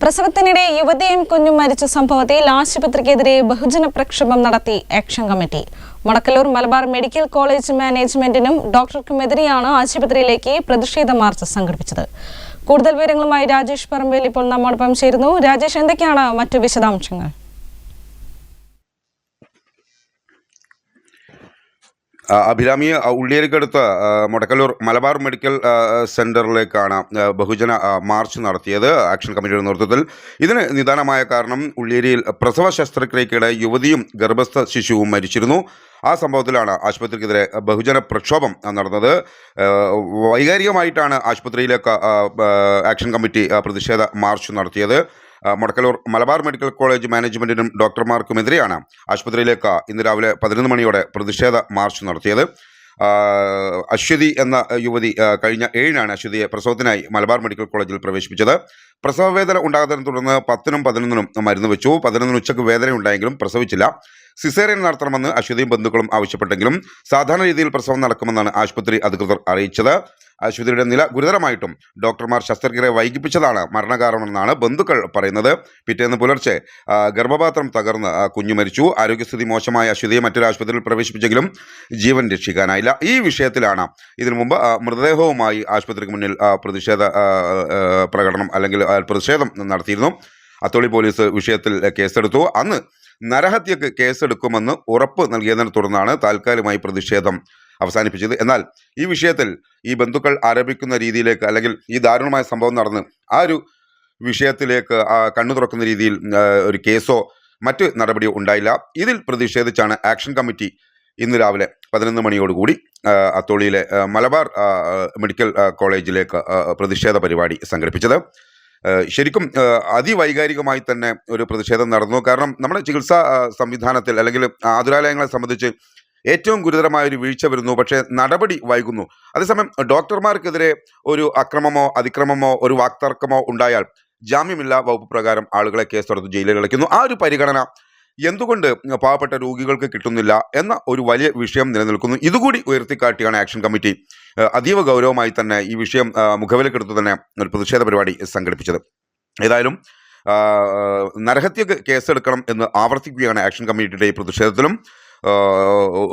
പ്രസവത്തിനിടെ യുവതിയും കുഞ്ഞും മരിച്ച സംഭവത്തിൽ ആശുപത്രിക്കെതിരെ ബഹുജന പ്രക്ഷോഭം നടത്തി action committee. Madakkallur Malabar medical college മാനേജ്മെന്റിനും ഡോക്ടർക്കുമെതിരെയാണ് ആശുപത്രിയിലേക്ക് പ്രതിഷേധ മാർച്ച് സംഘടിപ്പിച്ചത്. കൂടുതൽ വിവരങ്ങളുമായി രാജേഷ് പറമ്പിൽ ഇപ്പോൾ നമ്മോടൊപ്പം ചേരുന്നു. രാജേഷ്, എന്തൊക്കെയാണ് മറ്റു വിശദാംശങ്ങൾ? അഭിരാമി, ഉള്ളിയേരിക്കടുത്ത് മടക്കല്ലൂർ മലബാർ മെഡിക്കൽ സെന്ററിലേക്കാണ് ബഹുജന മാർച്ച് നടത്തിയത് ആക്ഷൻ കമ്മിറ്റിയുടെ നേതൃത്വത്തിൽ. ഇതിന് നിദാനമായ കാരണം ഉള്ളിയേരിയിൽ പ്രസവ ശസ്ത്രക്രിയയ്ക്കിടെ യുവതിയും ഗർഭസ്ഥ ശിശുവും മരിച്ചിരുന്നു. ആ സംഭവത്തിലാണ് ആശുപത്രിക്കെതിരെ ബഹുജന പ്രക്ഷോഭം നടന്നത്. വൈകാരികമായിട്ടാണ് ആശുപത്രിയിലേക്ക് ആക്ഷൻ കമ്മിറ്റി പ്രതിഷേധ മാർച്ച് നടത്തിയത്. മടക്കല്ലൂർ മലബാർ മെഡിക്കൽ കോളേജ് മാനേജ്മെന്റിനും ഡോക്ടർമാർക്കുമെതിരെയാണ് ആശുപത്രിയിലേക്ക് ഇന്ന് രാവിലെ 11 മണിയോടെ പ്രതിഷേധ മാർച്ച് നടത്തിയത്. അശ്വതി എന്ന യുവതി കഴിഞ്ഞ 7-നാണ് അശ്വതിയെ പ്രസവത്തിനായി മലബാർ മെഡിക്കൽ കോളേജിൽ പ്രവേശിപ്പിച്ചത്. പ്രസവവേദന ഉണ്ടാകുന്നതിനെ തുടർന്ന് 10-നും 11-നും മരുന്ന് വെച്ചു. 11-ന് ഉച്ചയ്ക്ക് വേദന ഉണ്ടായെങ്കിലും പ്രസവിച്ചില്ല. സിസേറിയൻ നടത്തണമെന്ന് അശ്വതിയും ബന്ധുക്കളും ആവശ്യപ്പെട്ടെങ്കിലും സാധാരണ രീതിയിൽ പ്രസവം നടക്കുമെന്നാണ് ആശുപത്രി അധികൃതർ അറിയിച്ചത്. ആശുപത്രിയുടെ നില ഗുരുതരമായിട്ടും ഡോക്ടർമാർ ശസ്ത്രക്രിയ വൈകിപ്പിച്ചതാണ് മരണകാരണമെന്നാണ് ബന്ധുക്കൾ പറയുന്നത്. പിറ്റേന്ന് പുലർച്ചെ ഗർഭപാത്രം തകർന്ന് കുഞ്ഞു മരിച്ചു. ആരോഗ്യസ്ഥിതി മോശമായ അശ്വതിയെ മറ്റൊരു ആശുപത്രിയിൽ പ്രവേശിപ്പിച്ചെങ്കിലും ജീവൻ രക്ഷിക്കാനായില്ല. ഈ വിഷയത്തിലാണ് ഇതിനു മുമ്പ് മൃതദേഹവുമായി ആശുപത്രിക്ക് മുന്നിൽ പ്രതിഷേധ പ്രകടനം അല്ലെങ്കിൽ പ്രതിഷേധം നടത്തിയിരുന്നു. അത്തോളി പോലീസ് വിഷയത്തിൽ കേസെടുത്തു. അന്ന് നരഹത്യക്ക് കേസെടുക്കുമെന്ന് ഉറപ്പ് നൽകിയതിനെ തുടർന്നാണ് താൽക്കാലികമായി പ്രതിഷേധം അവസാനിപ്പിച്ചത്. എന്നാൽ ഈ വിഷയത്തിൽ ഈ ബന്ധുക്കൾ ആരോപിക്കുന്ന രീതിയിലേക്ക് അല്ലെങ്കിൽ ഈ ദാരുണമായ സംഭവം നടന്ന് ആ ഒരു വിഷയത്തിലേക്ക് കണ്ണു തുറക്കുന്ന രീതിയിൽ ഒരു കേസോ മറ്റ് നടപടിയോ ഉണ്ടായില്ല. ഇതിൽ പ്രതിഷേധിച്ചാണ് ആക്ഷൻ കമ്മിറ്റി ഇന്ന് രാവിലെ 11 മണിയോടുകൂടി അത്തോളിയിലെ മലബാർ മെഡിക്കൽ കോളേജിലേക്ക് പ്രതിഷേധ പരിപാടി സംഘടിപ്പിച്ചത്. ശരിക്കും അതിവൈകാരികമായി തന്നെ ഒരു പ്രതിഷേധം നടന്നു. കാരണം നമ്മുടെ ചികിത്സാ സംവിധാനത്തിൽ അല്ലെങ്കിൽ ആതുരാലയങ്ങളെ സംബന്ധിച്ച് ഏറ്റവും ഗുരുതരമായ ഒരു വീഴ്ച വരുന്നു, പക്ഷേ നടപടി വൈകുന്നു. അതേസമയം ഡോക്ടർമാർക്കെതിരെ ഒരു അക്രമമോ അതിക്രമമോ ഒരു വാക്തർക്കമോ ഉണ്ടായാൽ ജാമ്യമില്ലാ വകുപ്പ് പ്രകാരം ആളുകളെ കേസെടുത്ത് ജയിലിൽ അടയ്ക്കുന്നു. ആ ഒരു പരിഗണന എന്തുകൊണ്ട് പാവപ്പെട്ട രോഗികൾക്ക് കിട്ടുന്നില്ല എന്ന ഒരു വലിയ വിഷയം നിലനിൽക്കുന്നു. ഇതുകൂടി ഉയർത്തിക്കാട്ടിയാണ് ആക്ഷൻ കമ്മിറ്റി അതീവ ഗൗരവമായി തന്നെ ഈ വിഷയം മുഖവിലക്കെടുത്ത് തന്നെ ഒരു പ്രതിഷേധ പരിപാടി സംഘടിപ്പിച്ചത്. ഏതായാലും നരഹത്യക്ക് കേസെടുക്കണം എന്ന് ആവർത്തിക്കുകയാണ് ആക്ഷൻ കമ്മിറ്റിയുടെ ഈ പ്രതിഷേധത്തിലും.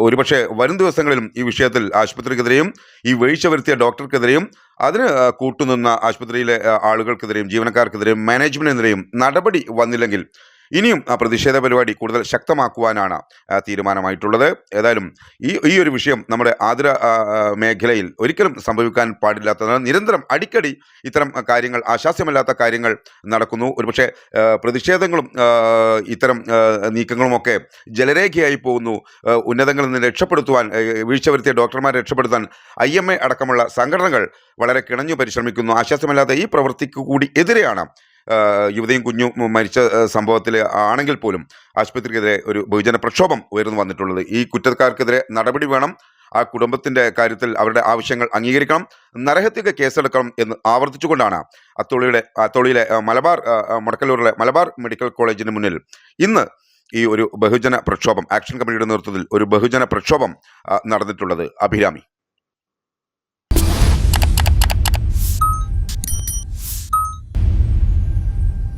ഒരുപക്ഷെ വരും ദിവസങ്ങളിലും ഈ വിഷയത്തിൽ ആശുപത്രിക്കെതിരെയും ഈ വീഴ്ച വരുത്തിയ ഡോക്ടർക്കെതിരെയും അതിന് കൂട്ടുനിന്ന ആശുപത്രിയിലെ ആളുകൾക്കെതിരെയും ജീവനക്കാർക്കെതിരെയും മാനേജ്മെന്റിനെതിരെയും നടപടി വന്നില്ലെങ്കിൽ ഇനിയും പ്രതിഷേധ പരിപാടി കൂടുതൽ ശക്തമാക്കുവാനാണ് തീരുമാനമായിട്ടുള്ളത്. ഏതായാലും ഈ ഒരു വിഷയം നമ്മുടെ ആതുര മേഖലയിൽ ഒരിക്കലും സംഭവിക്കാൻ പാടില്ലാത്തതാണ്. നിരന്തരം അടിക്കടി ഇത്തരം കാര്യങ്ങൾ, ആശാസ്യമല്ലാത്ത കാര്യങ്ങൾ നടക്കുന്നു. ഒരുപക്ഷെ പ്രതിഷേധങ്ങളും ഇത്തരം നീക്കങ്ങളുമൊക്കെ ജലരേഖയായി പോകുന്നു. ഉന്നതങ്ങളിൽ നിന്ന് രക്ഷപ്പെടുത്തുവാൻ, വീഴ്ച വരുത്തിയ ഡോക്ടർമാരെ രക്ഷപ്പെടുത്താൻ IMA അടക്കമുള്ള സംഘടനകൾ വളരെ കിണഞ്ഞു പരിശ്രമിക്കുന്നു. ആശാസ്യമല്ലാത്ത ഈ പ്രവൃത്തിക്ക് കൂടി എതിരെയാണ് യുവതിയും കുഞ്ഞും മരിച്ച സംഭവത്തിൽ ആണെങ്കിൽ പോലും ആശുപത്രിക്കെതിരെ ഒരു ബഹുജന പ്രക്ഷോഭം ഉയർന്നു വന്നിട്ടുള്ളത്. ഈ കുറ്റക്കാർക്കെതിരെ നടപടി വേണം. ആ കുടുംബത്തിൻ്റെ കാര്യത്തിൽ അവരുടെ ആവശ്യങ്ങൾ അംഗീകരിക്കണം. നരഹത്യക്ക് കേസെടുക്കണം എന്ന് ആവർത്തിച്ചുകൊണ്ടാണ് അത്തോളിയിലെ മടക്കല്ലൂരിലെ മലബാർ മെഡിക്കൽ കോളേജിന് മുന്നിൽ ഇന്ന് ഈ ഒരു ബഹുജന പ്രക്ഷോഭം ആക്ഷൻ കമ്മിറ്റിയുടെ നേതൃത്വത്തിൽ ഒരു ബഹുജന പ്രക്ഷോഭം നടന്നിട്ടുള്ളത്. അഭിരാമി.